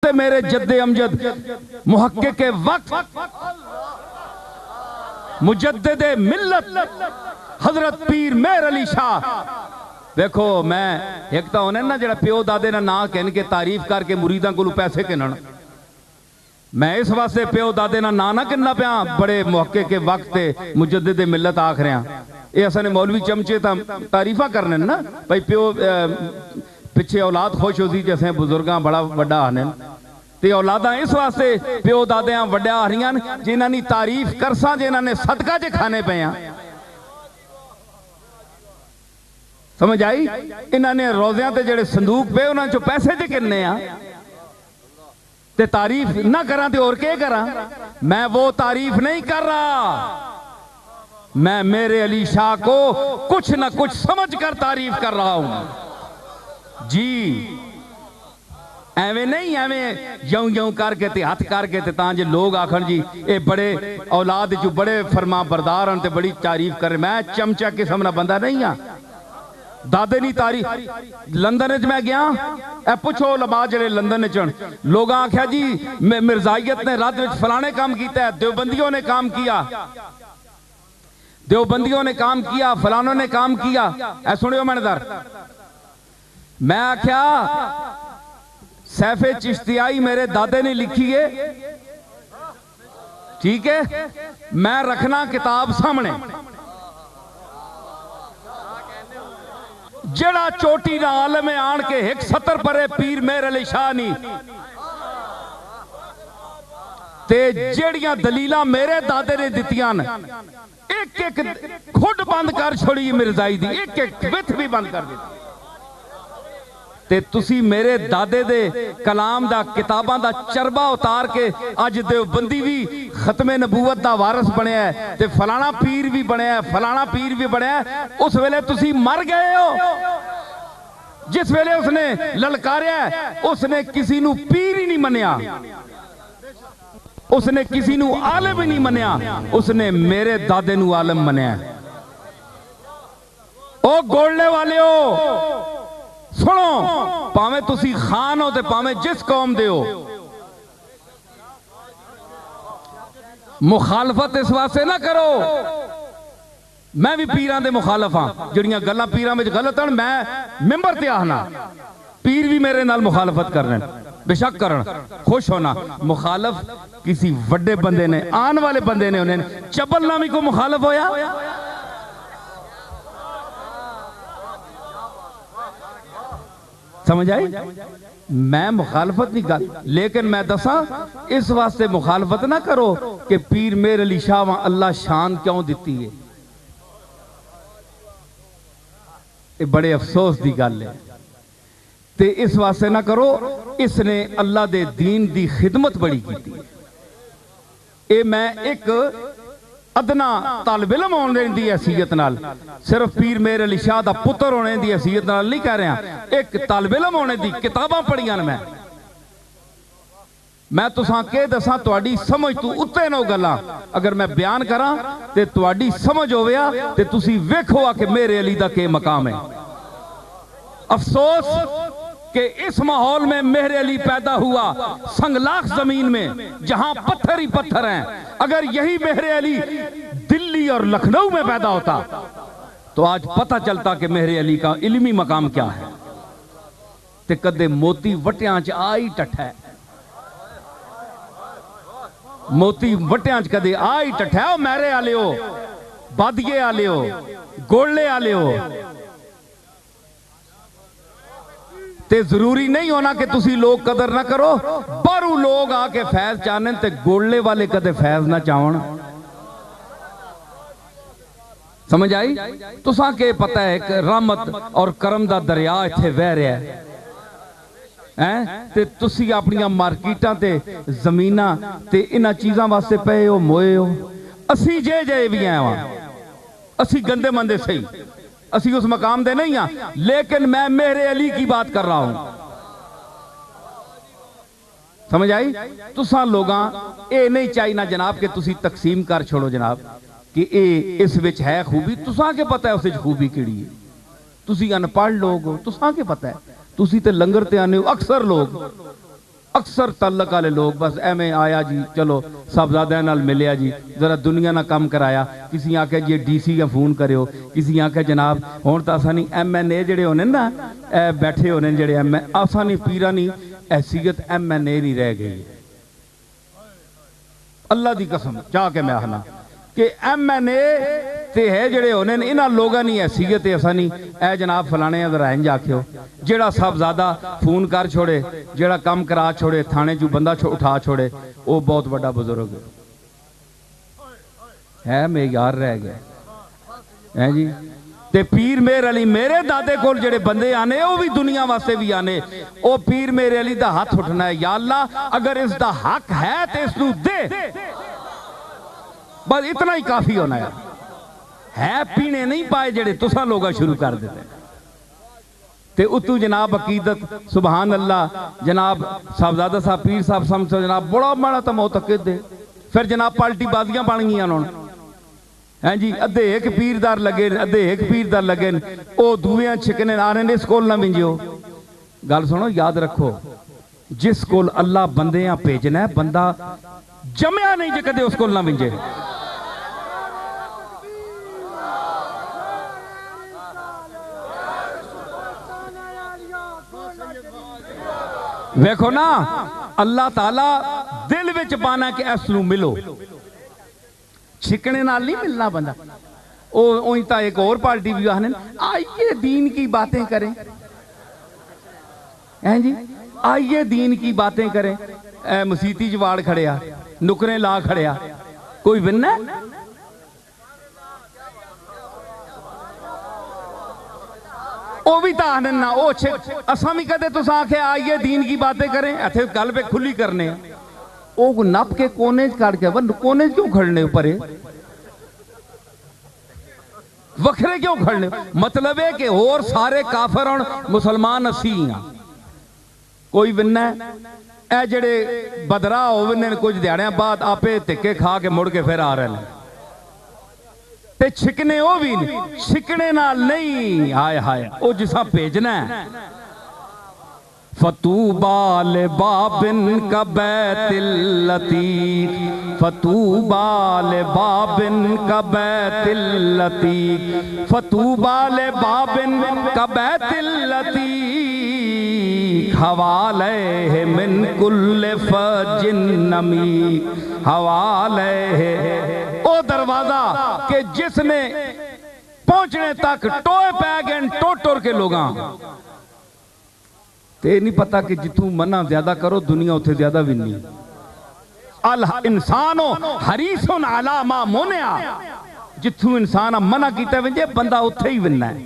واسطے میرے جد امجد محقق وقت مجدد ملت حضرت پیر مہر علی شاہ. دیکھو میں ایک تو ہونے نا جڑا پیو دادے نا نا کہن کے تعریف کر کے مریداں کو پیسے کنن. میں اس واسطے پیو دادے نا نا کننا پیا بڑے محقق وقت مجدد ملت آکھ رہے ہیں. یہ اصل مولوی چمچے تا تعریفہ کرنے نا بھائی پیو پچھے اولاد خوش ہوتی جیسے بزرگاں بڑا وڈا آنے تے اولاداں اس واسطے پیو دادیاں وڈا آ رہی ہیں جنہاں نے تعریف کرساں جنہاں نے صدقہ جے کھانے پہ ہیں. سمجھ آئی؟ انہاں نے روزیاں تے جڑے صندوق پہ انہاں جو پیسے جے کرنے ہیں تے تعریف نہ کراں تے اور کیا کراں. میں وہ تعریف نہیں کر رہا, میں میرے علی شاہ کو کچھ نہ کچھ سمجھ کر تعریف کر رہا ہوں جی. ایویں نہیں ایویں یوں یوں کر کے تے ہاتھ کر کے تے تاں جے لوگ آکھن جی اے بڑے اولاد جو بڑے فرما بردار ہیں تے بڑی تعریف کر. میں چمچا قسم نہ بندہ نہیں ہاں. دادے نہیں تعریف لندن وچ میں گیا اے پوچھو علماء جڑے لندن وچ لوگ آکھیا جی مرزائیت نے رد وچ فلانے کام کیتا ہے, دیوبندیوں نے کام کیا, دیوبندیوں نے کام کیا, فلانوں نے کام کیا. اے سنیو میں نظر میں آکھیا سیف چشتیائی میرے دادے نے لکھی ہے ٹھیک ہے, میں رکھنا کتاب سامنے جڑا چوٹی نہ عالم آن کے ایک 70 پرے پیر مہر علی شاہ نہیں تے جڑیاں دلیلہ میرے دادے نے دیتیاں ایک ایک کھوڑ بند کر چھوڑی مرزائی دی, ایک ایک وتھ بھی بند کر دیتی تے تسی میرے دادے دے کلام دا کتاباں دا چربہ اتار کے آج دیوبندی بھی ختم نبوت دا وارث بنے ہے تے فلانا پیر بھی بنے ہے, فلانا پیر بھی بنے ہے. اس ویلے تسی مر گئے ہو. جس ویلے اس نے للکاریا ہے اس نے کسی نو پیر ہی نہیں منیا, اس نے کسی نو عالم ہی نہیں منیا, اس نے میرے دادے نو عالم منیا. او گوڑنے والے ہو سنو, پاویں تسی خان ہو تے پاویں جس قوم دے ہو, مخالفت اس واسطے نہ کرو. میں بھی پیران دے مخالف ہاں, جڑیاں گلاں پیران میں غلط ہیں میں ممبر تے آہنا, پیر بھی میرے نال مخالفت کر رہے ہیں بے شک کرن خوش ہونا. مخالف کسی وڈے بندے نے آن والے بندے نے انہیں چبل نامی کو مخالف ہویا. سمجھ آئی؟ میں مخالفت نہیں کر لیکن میں دساں اس واسطے مخالفت نہ کرو کہ پیر مہر علی شاہ وہاں اللہ شان کیوں دیتی ہے. یہ بڑے افسوس دی گل ہے تے اس واسطے نہ کرو. اس نے اللہ دے دین دی خدمت بڑی کی تھی. اے میں ایک ادنا طالب علم ہونے دی حیثیت نال صرف پیر مہر علی شاہ دا پتر ہونے دی حیثیت نال نہیں کہہ رہے ہیں, ایک طالب علم ہونے دی کتاباں پڑھیاں میں تساں کے دساں تواڈی سمجھ تو اتے نو گلاں اگر میں بیان کراں تے تواڈی سمجھ ہویا تے تسی ویکھو کہ میرے علی دا کے مقام ہے. افسوس کہ اس ماحول میں مہر علی پیدا ہوا سنگلاخ زمین میں جہاں پتھر ہی پتھر ہیں. اگر یہی مہر علی دلی اور لکھنؤ میں پیدا ہوتا تو آج پتہ چلتا کہ مہر علی کا علمی مقام کیا ہے. تے کدے موتی وٹیاں چ آئی ٹٹھا ہے, موتی وٹیاں چ کدے آئی ٹٹھا ہے. میرے آلے ہو, بادیے آلے ہو, گوڑلے آلے ہو تے ضروری نہیں ہونا کہ تسی لوگ قدر نہ کرو. بارو لوگ آ کے فیض چاہنے تے گوڑلے والے کدے فیض نہ چاہون. سمجھ آئی؟ تو ساں کے پتہ ہے کہ رحمت اور کرم دا دریا اتھے وہ رہا ہے تے تسی اپنیاں مارکیٹاں تے زمیناں تے انہاں چیزاں واسطے پہے ہو موئے ہو. اسی جے بھی ہیں وہاں, اسی گندے مندے صحیح, اسی اس مقام دے نہیں ہیں, لیکن میں مہر علی کی بات کر رہا ہوں. سمجھ آئی؟ تساں لوگاں اے نہیں چاہینا جناب کہ تسی تقسیم کر چھوڑو جناب کہ اے اس وچ ہے خوبی. تساں کے پتہ ہے اس وچ خوبی کیڑی ہے. تسی ان پڑھ لوگ ہو, تساں کے پتہ ہے. تسی تے لنگر تے آنے ہو, اکثر تعلق والے لوگ بس ایویں آیا جی چلو صاحبزادہ نال ملیا جی ذرا دنیا نہ کم کرایا کسی آکھے جی ڈی سی کا فون کریو کسی آکھے جناب ہون تا اساں نہیں ایم این اے جڑے ہونے نا بیٹھے ہونے جڑے ایم این اساں نہیں پیرا نہیں حیثیت ایم این اے نہیں رہ گئی اللہ دی قسم چاہ کے میں آہنا کہ ایم این اے تے ہے جڑے ہونے انہاں لوگاں نہیں حیثیت ایسا نہیں اے جناب فلانے ادھر آئیں جا کے ہو جڑا صاحبزادہ فون کر چھوڑے جڑا کم کرا چھوڑے تھانے جو بندہ اٹھا چھوڑے وہ بہت بڑا بزرگ ہے میں یار رہ گیا ہے جی تے پیر میر علی میرے دادے کول جڑے بندے آنے وہ بھی دنیا واسطے بھی آنے او پیر میر علی دا ہاتھ اٹھنا ہے یا اللہ اگر اس دا حق ہے تے اس نو دے بس اتنا ہی کافی ہونا ہے پینے نہیں پائے جڑے تساں لوگا شروع کر دیتے تے اتو جناب عقیدت سبحان اللہ جناب صاحبزادہ صاحب پیر صاحب سمجھو جناب بڑا مانا تا معتقد دے پھر جناب پالٹی بازیاں بن گئی انہوں ہیں جی ادھے ایک پیردار لگے ادھے ایک پیردار لگے او دویاں چھکنے آنے نے اس کول نہ منجیو گل سنو یاد رکھو جس کول اللہ بندیاں پیجنا ہے بندہ جمعہ نہیں جے کدے اس کول نہ منجے ویکھو نا اللہ تعالیٰ دل وچ پانا کہ اس نو ملو چھکنے نال نہیں ملنا بندہ اوہی تا ایک اور پارٹی بھی آنے آئیے دین کی باتیں کریں ہیں جی آئیے دین کی باتیں کریں مسیتی جواڑ کھڑیا نکریں لا کھڑیا کوئی بننا ہے او بھی تا آنے نا او چھک اساں بھی کہتے تو ساکھے آئیے دین کی باتیں کریں ایتھے گل پہ کھلی کرنے او کو نپ کے کونیج کاٹ کے کونیج کیوں کھڑنے پرے وکھرے کیوں کھڑنے مطلب ہے کہ اور سارے کافر اور مسلمان اسی ہیں کوئی بننا ہے اے جڑے بدرا ہو بننے کچھ دیاڑیاں بعد آپے تکے کھا کے مڑ کے پھر آ رہے ہیں تے چھکنے ہو بھی نہیں چھکنے نال نہیں ہائے ہائے او جسا پیجنا ہے فتوبا لباب کا بیت اللطیق فتوبا لباب کا بیت اللطیق فتوبا لباب کا بیت اللطیق حوالے من کل فج نمیق حوالے او دروازہ کہ جس نے پہنچنے تک ٹوئے پیگن ٹوٹر کے لوگاں تے نہیں پتا کہ جتوں منع زیادہ کرو دنیا اتھے زیادہ بھی نہیں انسانو حریصن علی ما منع جتوں انسان منع کیتا ونجے بندہ اتھے ہی وننا ہے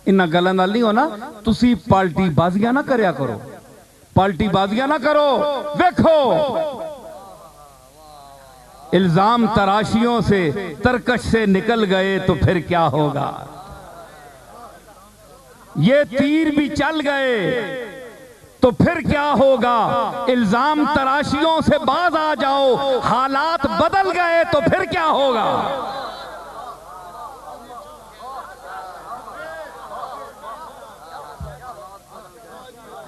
انہا گلہ نال نہیں ہونا تسی پالٹی بازیاں نہ کریا کرو پالٹی بازیاں نہ کرو دیکھو الزام تراشیوں سے ترکش سے نکل گئے تو پھر کیا ہوگا یہ تیر بھی چل گئے تو پھر کیا ہوگا الزام تراشیوں سے باز آ جاؤ حالات بدل گئے تو پھر کیا ہوگا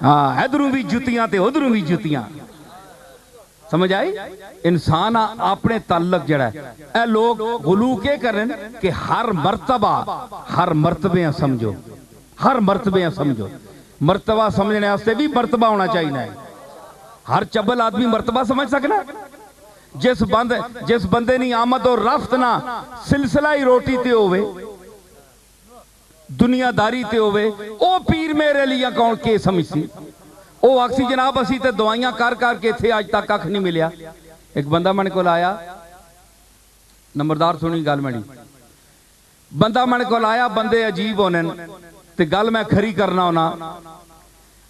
ہاں ادھروں بھی جتیاں تے ادھروں بھی جتیاں سمجھ آئی انسان اپنے تعلق جڑا ہے اے لوگ غلو کے کریں کہ ہر مرتبہ سمجھو ہر مرتبہ سمجھو مرتبہ سمجھنے آستے بھی مرتبہ ہونا چاہیے ہر چبل آدمی مرتبہ سمجھ سکنا جس بندے نہیں آمد اور رفت نہ سلسلہ ہی روٹی تے ہوئے دنیا داری تے ہوئے او پیر میرے لیے کون کے سمجھتی او اکسی جناب اسی تے دعائیاں کر کے تھے آج تک کھ نہیں ملیا ایک بندہ من کو لایا نمبردار سنی گل مڑی بندہ من کو لایا بندے عجیب ہونے تے گل میں کھری کرنا ہونا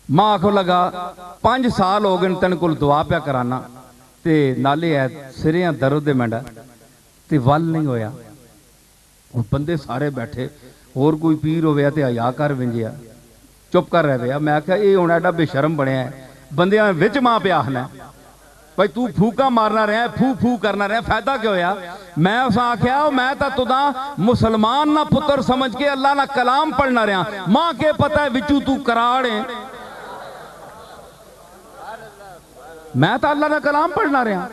ماں آکھو لگا 5 سال ہو گئے تن کل دعا پیا کرانا تے نالے ہے سریاں درد دے منڈا تے ول نہیں ہویا بندے سارے بیٹھے اور کوئی پیر ہو گیا تے حیا کر ونجیا چپ کر رہ گیا میں کہا یہ ہونا ایڈا بے شرم بنیا ہے بندیاں وچ ماں پہ آخنا ہے بھائی تو پھوکا مارنا رہا ہے پھو کرنا رہا ہے فائدہ کیا ہویا میں اسا آکھیا میں تا تدا مسلمان نہ پتر سمجھ کے اللہ نہ کلام پڑھنا رہا ماں کے پتہ ہے وچو تو کراڑے میں تو اللہ کا کلام پڑھنا رہا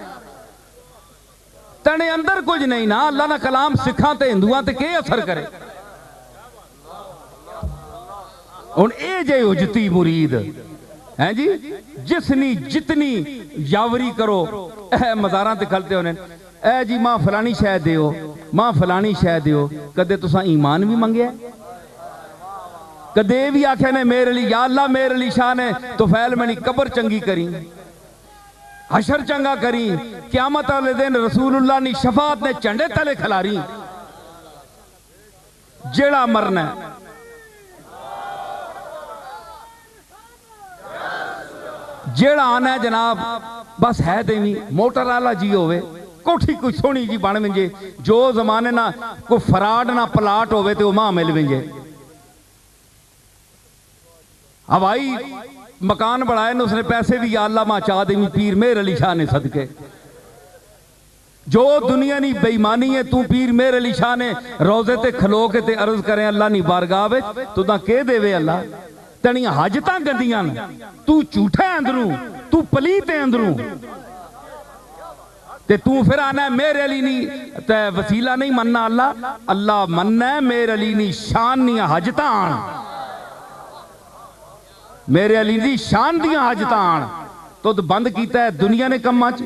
تنے اندر کچھ نہیں نا اللہ کا کلام سکھاں تے ہندوان تے کے اثر کرے ان اے جے اجتی مرید ہیں جی جسنی جتنی یاوری کرو اے مزاراں تے کھلتے ہونے اے جی ماں فلانی شے دیو ماں فلانی شے دیو کدے تساں ایمان بھی منگے کدے بھی آکھے نے میرے لی یا اللہ میرے لی شاہ نے تو فیل میں نہیں قبر چنگی کریں حشر چنگا کریں قیامت والے دن رسول اللہ نے شفاعت نے چنڈے تلے کھلاری جیڑا مرنا ہے جیڑا آنا ہے جناب بس ہے دیوی موٹر آلہ جی ہوئے کوٹھی کوئی سونی جی بان منجے جو زمانے نہ کوئی فراڈ نہ پلاٹ ہوئے تے وہ ماں مل منجے ہوائی مکان بڑھائے نے اس نے پیسے بھی یا اللہ ماں چاہ دیں پیر مہر علی شاہ نے صدقے جو دنیا نہیں بے ایمانی ہے تو پیر مہر علی شاہ نے روزے تے کھلو کے تے عرض کریں اللہ نہیں بارگاہ وچ تو دا کے دے وے اللہ تنیاں حاجتاں گندیاں تو جھوٹا ہے اندروں تو پلیت ہے اندروں تے تو پھر آنا ہے مہر علی نہیں تے وسیلہ نہیں مننا اللہ مننا ہے مہر علی نہیں شان نہیں حاجتاں آن میرے علی دی شان دیاں حاجتاں آن تو بند کیتا ہے دنیا نے کماں چ